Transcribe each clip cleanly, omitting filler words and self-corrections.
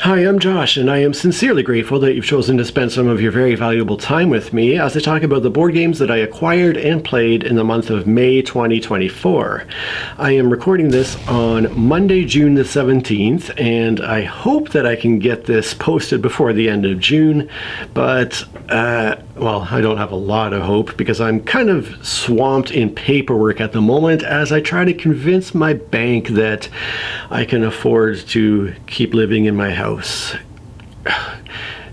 Hi, I'm Josh, and I am sincerely grateful that you've chosen to spend some of your very valuable time with me as I talk about the board games that I acquired and played in the month of May 2024. I am recording this on Monday, June the 17th, and I hope that I can get this posted before the end of June, but, well, I don't have a lot of hope because I'm kind of swamped in paperwork at the moment as I try to convince my bank that I can afford to keep living in my house.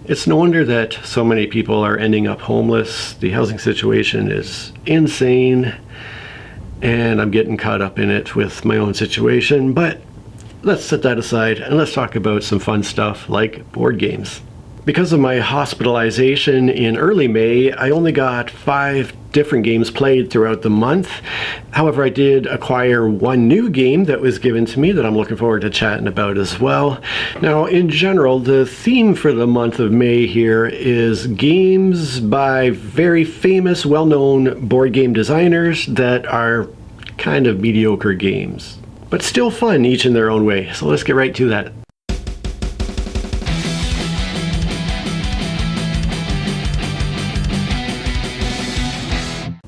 It's no wonder that so many people are ending up homeless. The housing situation is insane, and I'm getting caught up in it with my own situation, but let's set that aside and let's talk about some fun stuff like board games. Because of my hospitalization in early May, I only got 5 different games played throughout the month. However, I did acquire one new game that was given to me that I'm looking forward to chatting about as well. Now, in general, the theme for the month of May here is games by very famous, well-known board game designers that are kind of mediocre games, but still fun each in their own way. So let's get right to that.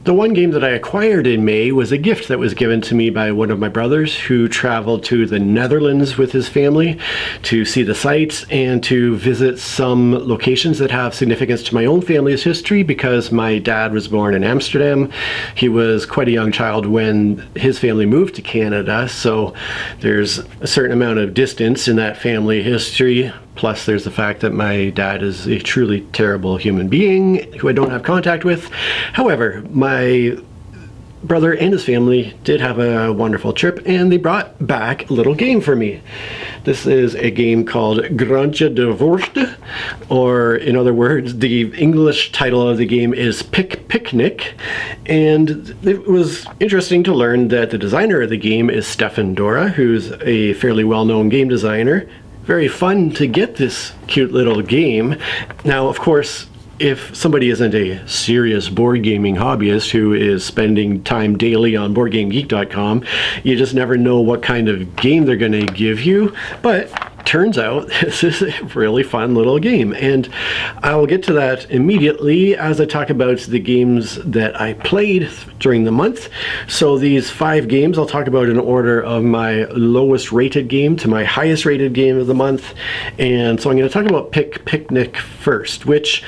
The one game that I acquired in May was a gift that was given to me by one of my brothers who traveled to the Netherlands with his family to see the sights and to visit some locations that have significance to my own family's history because my dad was born in Amsterdam. He was quite a young child when his family moved to Canada, so there's a certain amount of distance in that family history. Plus, there's the fact that my dad is a truly terrible human being who I don't have contact with. However, my brother and his family did have a wonderful trip, and they brought back a little game for me. This is a game called Grantje de Vorst, or in other words, the English title of the game is Picnic. And it was interesting to learn that the designer of the game is Stefan Dora, who's a fairly well-known game designer. Very fun to get this cute little game. Now, of course, if somebody isn't a serious board gaming hobbyist who is spending time daily on BoardGameGeek.com, you just never know what kind of game they're going to give you. But turns out this is a really fun little game, and I'll get to that immediately as I talk about the games that I played during the month. So these 5 games I'll talk about in order of my lowest rated game to my highest rated game of the month. And so I'm going to talk about Picnic first, which,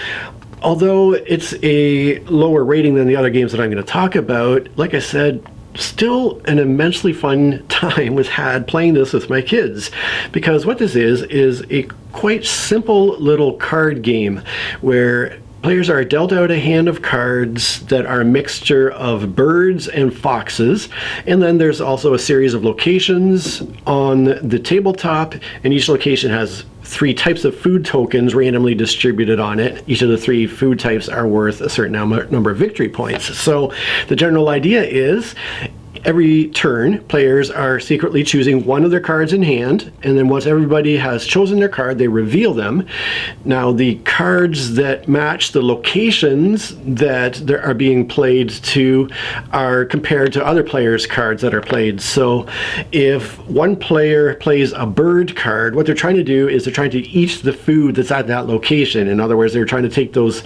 although it's a lower rating than the other games that I'm going to talk about, like I said, still an immensely fun time was had playing this with my kids, because what this is a quite simple little card game where players are dealt out a hand of cards that are a mixture of birds and foxes, and then there's also a series of locations on the tabletop, and each location has 3 types of food tokens randomly distributed on it. Each of the 3 food types are worth a certain number of victory points. So the general idea is every turn, players are secretly choosing one of their cards in hand, and then once everybody has chosen their card, they reveal them. Now, the cards that match the locations that are being played to are compared to other players' cards that are played. So if one player plays a bird card, what they're trying to do is they're trying to eat the food that's at that location. In other words, they're trying to take those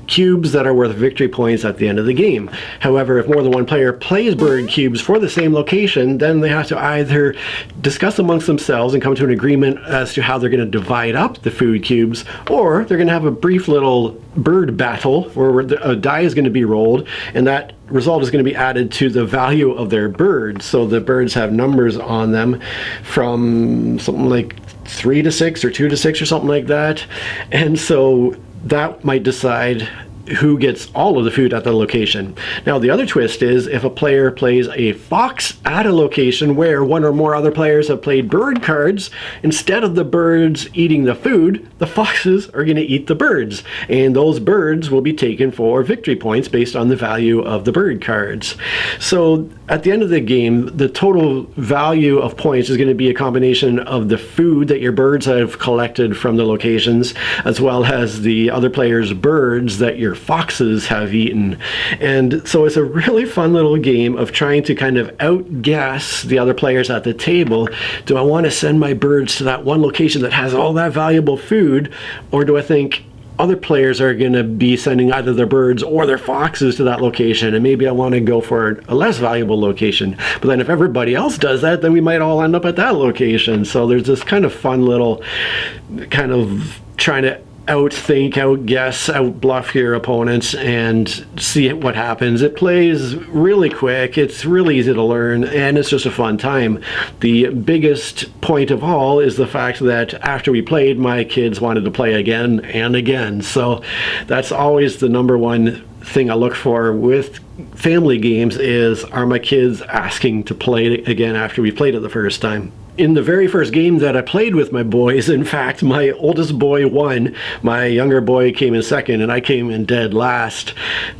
cubes that are worth victory points at the end of the game. However, if more than one player plays bird cubes for the same location, then they have to either discuss amongst themselves and come to an agreement as to how they're going to divide up the food cubes, or they're going to have a brief little bird battle where a die is going to be rolled, and that result is going to be added to the value of their bird. So the birds have numbers on them from something like 3 to 6 or 2 to 6 or something like that, and so that might decide who gets all of the food at the location. Now, the other twist is if a player plays a fox at a location where one or more other players have played bird cards, instead of the birds eating the food, the foxes are going to eat the birds, and those birds will be taken for victory points based on the value of the bird cards. So at the end of the game, the total value of points is going to be a combination of the food that your birds have collected from the locations, as well as the other players' birds that your foxes have eaten. And so it's a really fun little game of trying to kind of outguess the other players at the table. Do I want to send my birds to that one location that has all that valuable food, or do I think other players are going to be sending either their birds or their foxes to that location, and maybe I want to go for a less valuable location? But then if everybody else does that, then we might all end up at that location. So there's this kind of fun little kind of trying to outthink, outguess, outbluff your opponents and see what happens. It plays really quick, it's really easy to learn, and it's just a fun time. The biggest point of all is the fact that after we played, my kids wanted to play again and again. So that's always the number one thing I look for with family games is, are my kids asking to play again after we played it the first time? In the very first game that I played with my boys, in fact, my oldest boy won. My younger boy came in second, and I came in dead last.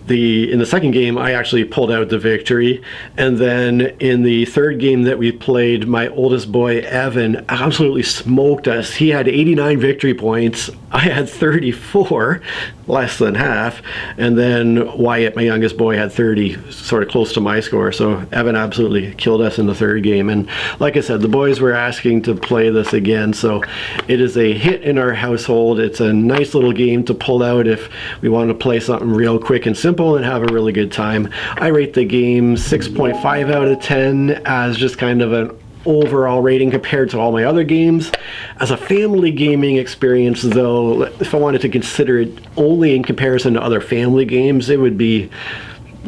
In the second game, I actually pulled out the victory. And then in the third game that we played, my oldest boy, Evan, absolutely smoked us. He had 89 victory points. I had 34, less than half. And then Wyatt, my youngest boy, had 30, sort of close to my score. So Evan absolutely killed us in the third game. And like I said, the boys were asking to play this again, so it is a hit in our household. It's a nice little game to pull out if we want to play something real quick and simple and have a really good time. I rate the game 6.5 out of 10 as just kind of an overall rating compared to all my other games. As a family gaming experience, though, if I wanted to consider it only in comparison to other family games, it would be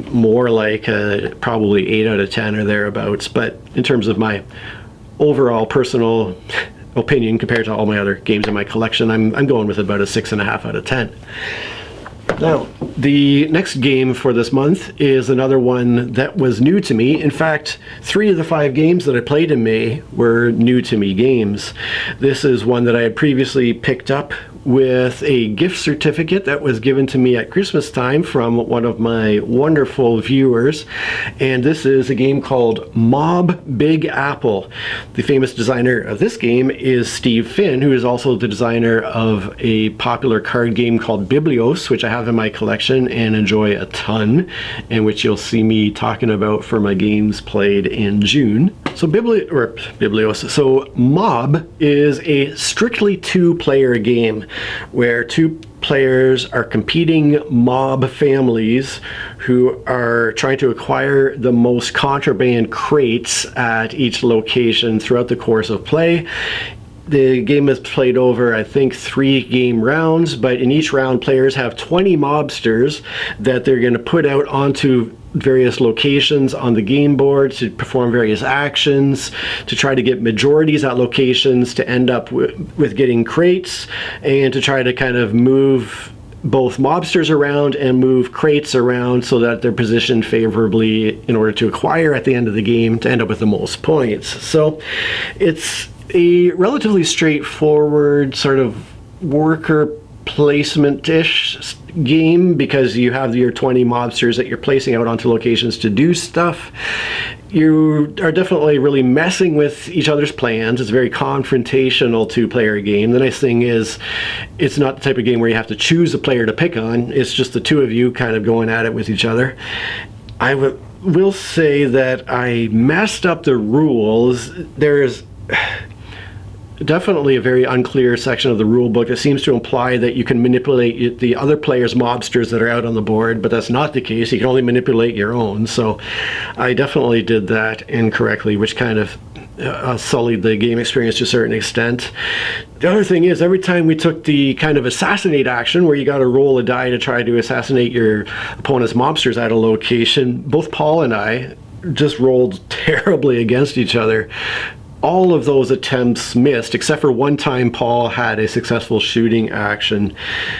more like probably 8 out of 10 or thereabouts. But in terms of my overall personal opinion compared to all my other games in my collection, I'm going with about a 6.5 out of 10. Now, the next game for this month is another one that was new to me. In fact, 3 of the 5 games that I played in May were new to me games. This is one that I had previously picked up with a gift certificate that was given to me at Christmas time from one of my wonderful viewers. And this is a game called Mob Big Apple. The famous designer of this game is Steve Finn, who is also the designer of a popular card game called Biblios, which I have in my collection and enjoy a ton, and which you'll see me talking about for my games played in June. So Biblios. So Mob is a strictly 2-player game where 2 players are competing mob families who are trying to acquire the most contraband crates at each location throughout the course of play. The game is played over, I think, 3 game rounds, but in each round players have 20 mobsters that they're going to put out onto various locations on the game board to perform various actions, to try to get majorities at locations, to end up with getting crates, and to try to kind of move both mobsters around and move crates around so that they're positioned favorably in order to acquire at the end of the game to end up with the most points. So it's a relatively straightforward sort of worker placement-ish game because you have your 20 mobsters that you're placing out onto locations to do stuff. You are definitely really messing with each other's plans. It's a very confrontational 2-player game. The nice thing is it's not the type of game where you have to choose a player to pick on. It's just the 2 of you kind of going at it with each other. I will say that I messed up the rules. There's definitely a very unclear section of the rule book that seems to imply that you can manipulate the other player's mobsters that are out on the board, but that's not the case. You can only manipulate your own. So I definitely did that incorrectly, which kind of sullied the game experience to a certain extent. The other thing is, every time we took the kind of assassinate action where you got to roll a die to try to assassinate your opponent's mobsters at a location, both Paul and I just rolled terribly against each other. All of those attempts missed, except for one time Paul had a successful shooting action.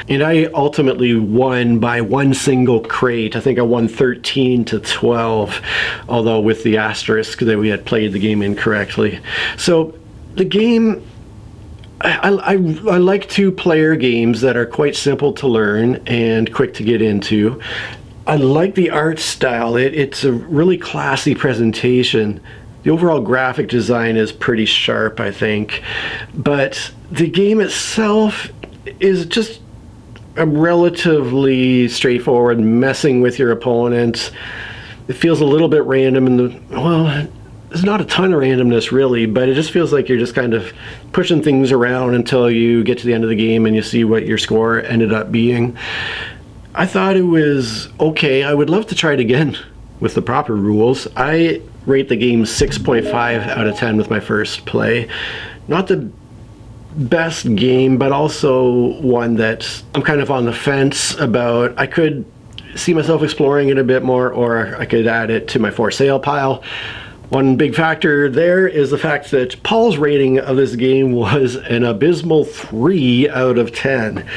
And I ultimately won by 1 single crate. I think I won 13-12, although with the asterisk that we had played the game incorrectly. So the game, I like 2-player games that are quite simple to learn and quick to get into. I like the art style. It's a really classy presentation. The overall graphic design is pretty sharp, I think, but the game itself is just relatively straightforward, messing with your opponent. It feels a little bit random in the, well, there's not a ton of randomness really, but it just feels like you're just kind of pushing things around until you get to the end of the game and you see what your score ended up being. I thought it was okay. I would love to try it again with the proper rules. I rate the game 6.5 out of 10 with my first play. Not the best game, but also one that I'm kind of on the fence about. I could see myself exploring it a bit more, or I could add it to my for sale pile. One big factor there is the fact that Paul's rating of this game was an abysmal 3 out of 10.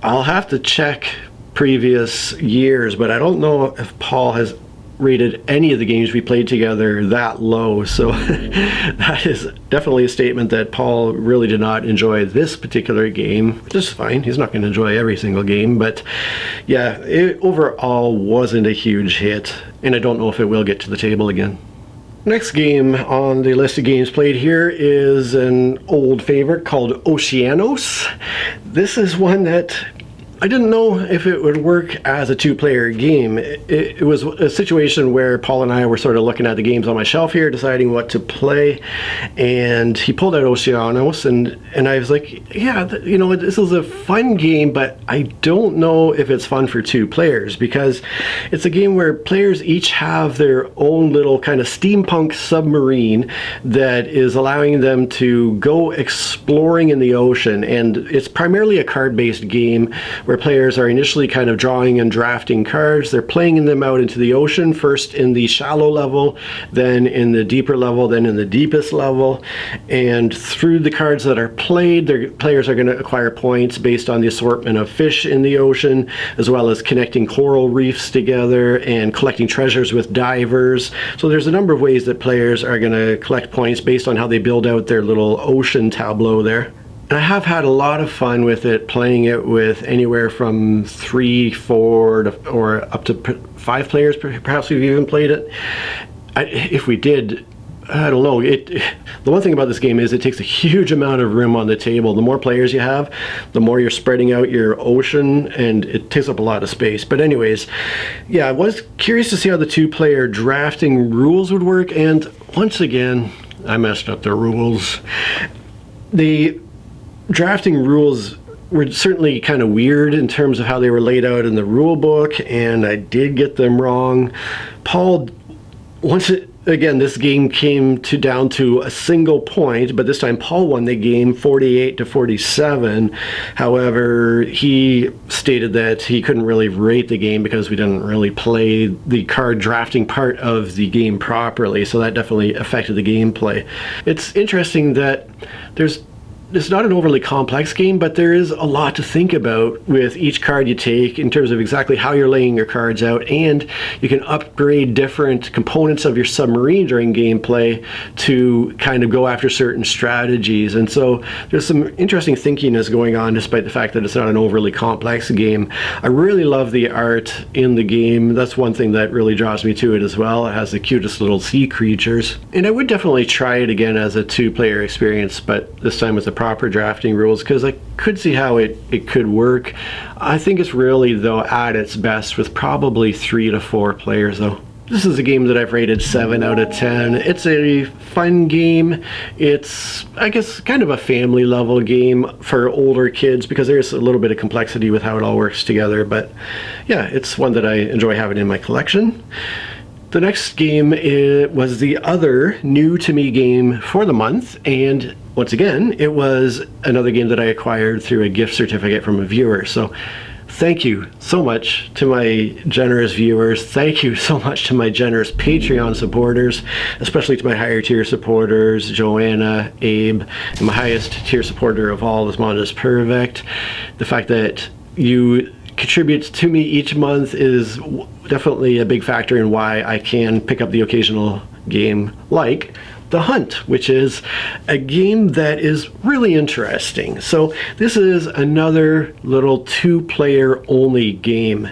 I'll have to check previous years, but I don't know if Paul has rated any of the games we played together that low, so that is definitely a statement that Paul really did not enjoy this particular game, which is fine. He's not going to enjoy every single game, but yeah, it overall wasn't a huge hit, and I don't know if it will get to the table again. Next game on the list of games played here is an old favorite called Oceanos. This is one that I didn't know if it would work as a two-player game. It was a situation where Paul and I were sort of looking at the games on my shelf here, deciding what to play, and he pulled out Oceanos, and I was like, yeah, you know, this is a fun game, but I don't know if it's fun for two players, because it's a game where players each have their own little kind of steampunk submarine that is allowing them to go exploring in the ocean, and it's primarily a card-based game where players are initially kind of drawing and drafting cards. They're playing them out into the ocean, first in the shallow level, then in the deeper level, then in the deepest level. And through the cards that are played, their players are going to acquire points based on the assortment of fish in the ocean, as well as connecting coral reefs together and collecting treasures with divers. So there's a number of ways that players are going to collect points based on how they build out their little ocean tableau there. And I have had a lot of fun with it, playing it with anywhere from 3, 4, or up to 5 players. Perhaps we've even played it. If we did, I don't know. The one thing about this game is it takes a huge amount of room on the table. The more players you have, the more you're spreading out your ocean, and it takes up a lot of space. But anyways, yeah, I was curious to see how the two-player drafting rules would work, and once again, I messed up the rules. The drafting rules were certainly kind of weird in terms of how they were laid out in the rule book, and I did get them wrong. Paul, again, this game came down to a single point, but this time Paul won the game 48-47. However, he stated that he couldn't really rate the game because we didn't really play the card drafting part of the game properly, so that definitely affected the gameplay. It's interesting that it's not an overly complex game, but there is a lot to think about with each card you take in terms of exactly how you're laying your cards out, and you can upgrade different components of your submarine during gameplay to kind of go after certain strategies. And so there's some interesting thinkiness going on despite the fact that it's not an overly complex game. I really love the art in the game. That's one thing that really draws me to it as well. It has the cutest little sea creatures. And I would definitely try it again as a two-player experience, but this time with the proper drafting rules, because I could see how it could work. I think it's really, though, at its best with probably 3 to 4 players, though. This is a game that I've rated 7 out of 10. It's a fun game. It's, I guess, kind of a family level game for older kids because there's a little bit of complexity with how it all works together. But yeah, it's one that I enjoy having in my collection. The next game was the other new to me game for the month, and once again, it was another game that I acquired through a gift certificate from a viewer. So thank you so much to my generous viewers. Thank you so much to my generous Patreon supporters, especially to my higher tier supporters, Joanna, Abe, and my highest tier supporter of all is Monda's Perfect. The fact that you contribute to me each month is definitely a big factor in why I can pick up the occasional game like The Hunt, which is a game that is really interesting. So this is another little two-player only game,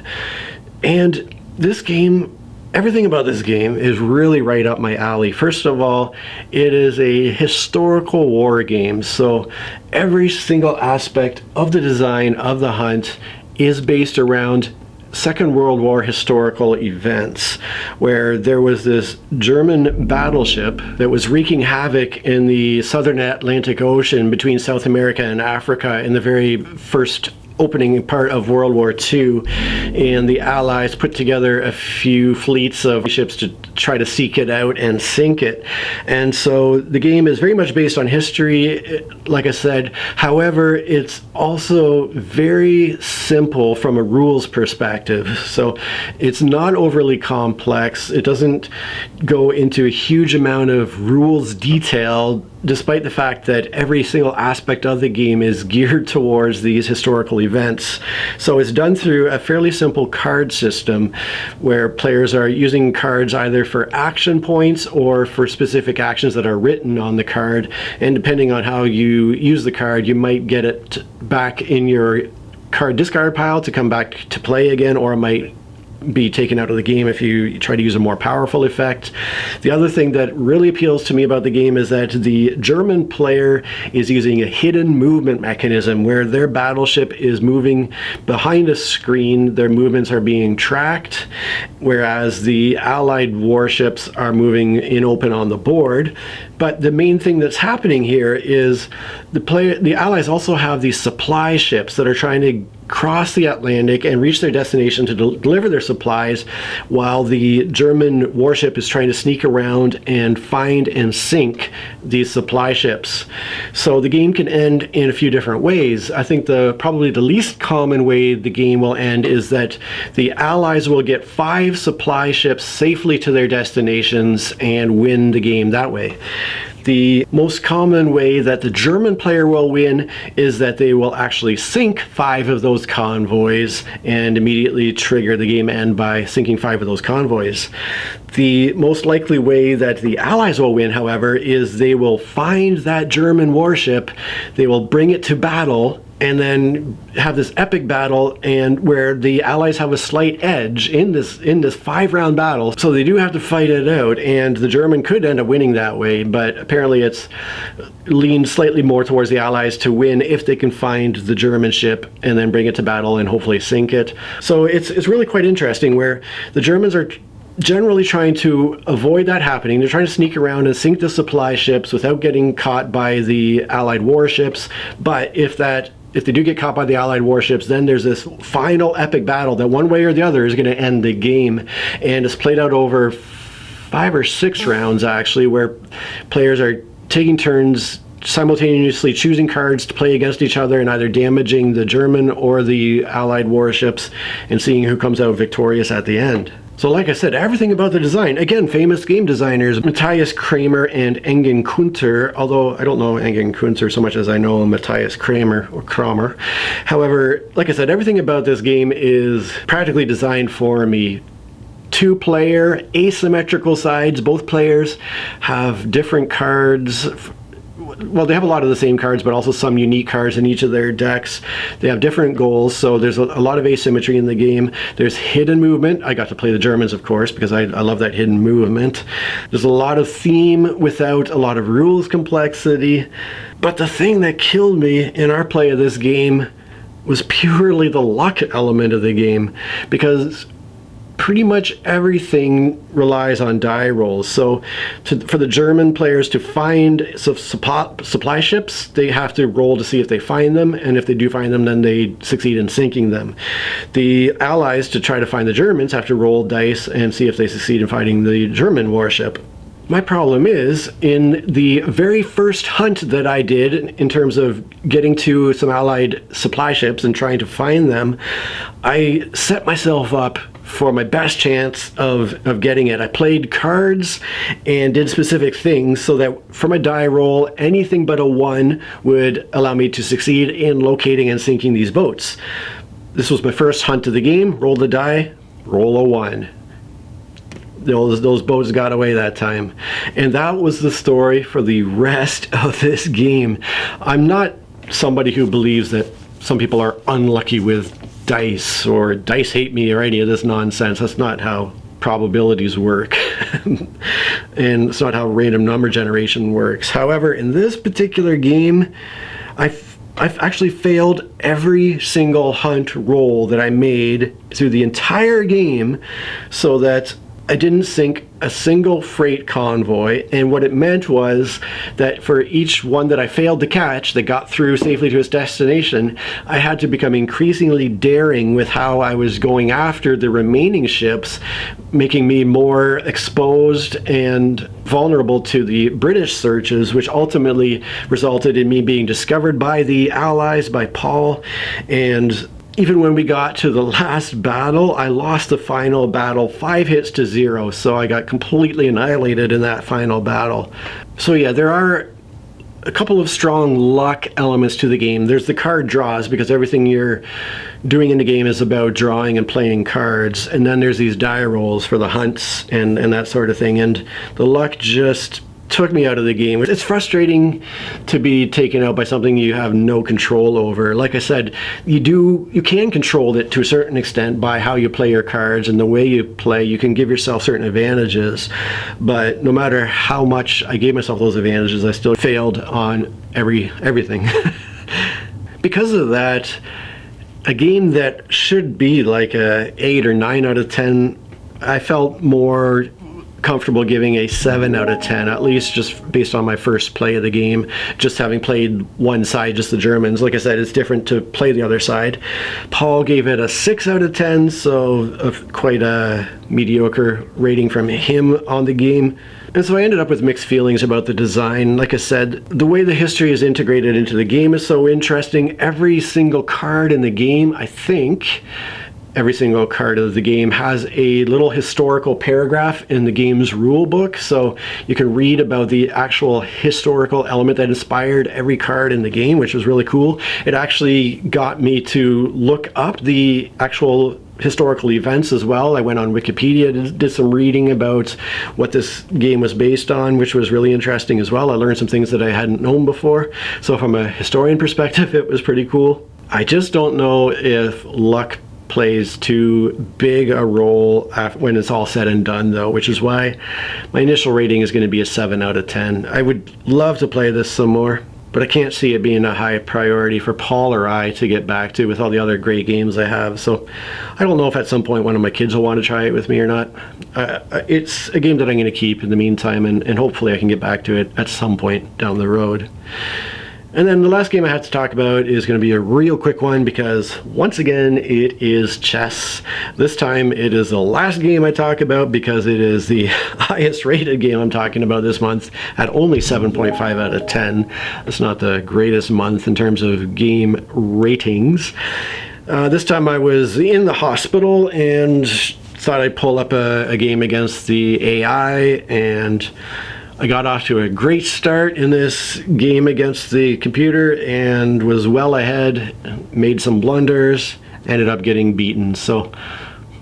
and this game Everything about this game is really right up my alley. First of all, it is a historical war game, so every single aspect of the design of the hunt is based around Second World War historical events, where there was this German battleship that was wreaking havoc in the southern Atlantic Ocean between South America and Africa in the very first opening part of World War II, and the Allies put together a few fleets of ships to try to seek it out and sink it. And so the game is very much based on history, like I said. However, it's also very simple from a rules perspective. So it's not overly complex. It doesn't go into a huge amount of rules detail, despite the fact that every single aspect of the game is geared towards these historical events. So it's done through a fairly simple card system where players are using cards either for action points or for specific actions that are written on the card. And depending on how you use the card, you might get it back in your card discard pile to come back to play again, or it might be taken out of the game if you try to use a more powerful effect. The other thing that really appeals to me about the game is that the German player is using a hidden movement mechanism where their battleship is moving behind a screen. Their movements are being tracked, whereas the Allied warships are moving in open on the board. But the main thing that's happening here is the Allies also have these supply ships that are trying to cross the Atlantic and reach their destination to deliver their supplies, while the German warship is trying to sneak around and find and sink these supply ships. So the game can end in a few different ways. I think probably the least common way the game will end is that the Allies will get 5 supply ships safely to their destinations and win the game that way. The most common way that the German player will win is that they will actually sink 5 of those convoys and immediately trigger the game end by sinking 5 of those convoys. The most likely way that the Allies will win, however, is they will find that German warship, they will bring it to battle, and then have this epic battle, and where the Allies have a slight edge in this 5-round battle. So they do have to fight it out, and the German could end up winning that way, but apparently it's leaned slightly more towards the Allies to win if they can find the German ship and then bring it to battle and hopefully sink it. So it's really quite interesting, where the Germans are generally trying to avoid that happening. They're trying to sneak around and sink the supply ships without getting caught by the Allied warships. But if they do get caught by the Allied warships, then there's this final epic battle that one way or the other is going to end the game. And it's played out over 5 or 6 rounds, actually, where players are taking turns simultaneously choosing cards to play against each other and either damaging the German or the Allied warships and seeing who comes out victorious at the end. So like I said, everything about the design, again, famous game designers, Matthias Kramer and Engin Kunter, although I don't know Engin Kunter so much as I know Matthias Kramer or Kramer. However, like I said, everything about this game is practically designed for me. 2-player, asymmetrical sides. Both players have different cards. Well, they have a lot of the same cards, but also some unique cards in each of their decks. They have different goals, so there's a lot of asymmetry in the game. There's hidden movement. I got to play the Germans, of course, because I love that hidden movement. There's a lot of theme without a lot of rules complexity. But the thing that killed me in our play of this game was purely the luck element of the game, because pretty much everything relies on die rolls. So for the German players to find supply ships, they have to roll to see if they find them, and if they do find them, then they succeed in sinking them. The Allies, to try to find the Germans, have to roll dice and see if they succeed in finding the German warship. My problem is, in the very first hunt that I did, in terms of getting to some Allied supply ships and trying to find them, I set myself up for my best chance of getting it. I played cards and did specific things so that from a die roll, anything but a 1 would allow me to succeed in locating and sinking these boats. This was my first hunt of the game. Roll the die, roll a 1. Those boats got away that time. And that was the story for the rest of this game. I'm not somebody who believes that some people are unlucky with dice, or dice hate me, or any of this nonsense. That's not how probabilities work. And it's not how random number generation works. However, in this particular game, I've actually failed every single hunt roll that I made through the entire game, so that I didn't sink a single freight convoy. And what it meant was that for each one that I failed to catch that got through safely to its destination, I had to become increasingly daring with how I was going after the remaining ships, making me more exposed and vulnerable to the British searches, which ultimately resulted in me being discovered by the Allies, by Paul. And even when we got to the last battle, I lost the final battle 5 hits to 0, so I got completely annihilated in that final battle. So yeah, there are a couple of strong luck elements to the game. There's the card draws, because everything you're doing in the game is about drawing and playing cards. And then there's these die rolls for the hunts and that sort of thing. And the luck just took me out of the game. It's frustrating to be taken out by something you have no control over. Like I said, you can control it to a certain extent by how you play your cards and the way you play. You can give yourself certain advantages, but no matter how much I gave myself those advantages, I still failed on everything. Because of that, a game that should be like a 8 or 9 out of 10, I felt more comfortable giving a 7 out of 10, at least just based on my first play of the game, just having played one side, just the Germans. Like I said, it's different to play the other side. Paul gave it a 6 out of 10, so quite a mediocre rating from him on the game. And so I ended up with mixed feelings about the design. Like I said, the way the history is integrated into the game is so interesting. Every single card in the game, I think, every single card of the game has a little historical paragraph in the game's rule book, so you can read about the actual historical element that inspired every card in the game, which was really cool. It actually got me to look up the actual historical events as well. I went on Wikipedia, did some reading about what this game was based on, which was really interesting as well. I learned some things that I hadn't known before. So from a historian perspective, it was pretty cool. I just don't know if luck plays too big a role when it's all said and done, though, which is why my initial rating is going to be a 7 out of 10. I would love to play this some more, but I can't see it being a high priority for Paul or I to get back to with all the other great games I have. So I don't know if at some point one of my kids will want to try it with me or not. It's a game that I'm going to keep in the meantime, and hopefully I can get back to it at some point down the road. And then the last game I have to talk about is going to be a real quick one, because once again it is chess. This time it is the last game I talk about, because it is the highest rated game I'm talking about this month at only 7.5 out of 10. It's not the greatest month in terms of game ratings. This time I was in the hospital and thought I'd pull up a game against the AI, and I got off to a great start in this game against the computer and was well ahead, made some blunders, ended up getting beaten. So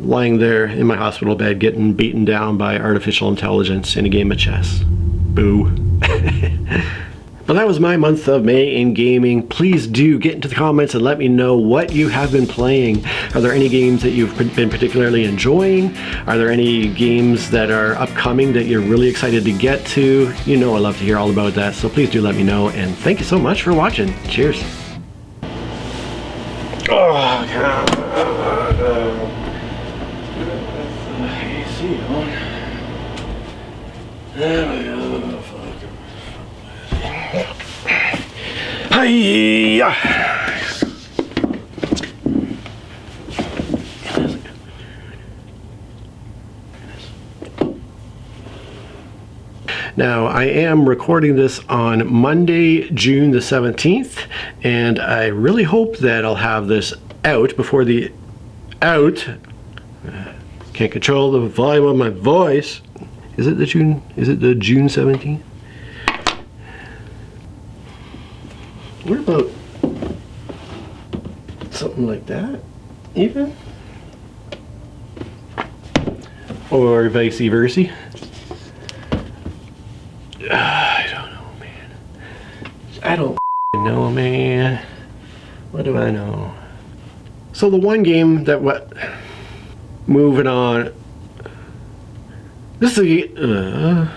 lying there in my hospital bed getting beaten down by artificial intelligence in a game of chess. Boo. But that was my month of May in gaming. Please do get into the comments and let me know what you have been playing. Are there any games that you've been particularly enjoying? Are there any games that are upcoming that you're really excited to get to? You know I love to hear all about that, so please do let me know, and thank you so much for watching. Cheers. Oh, God. AC on. There we go. Hi-ya! Now, I am recording this on Monday, June the 17th, and I really hope that I'll have this out before the can't control the volume of my voice. Is it the June 17th? What about something like that, even? Or vice versa? I don't know, man. I don't know, man. What do I know? So the one game that moving on. This is a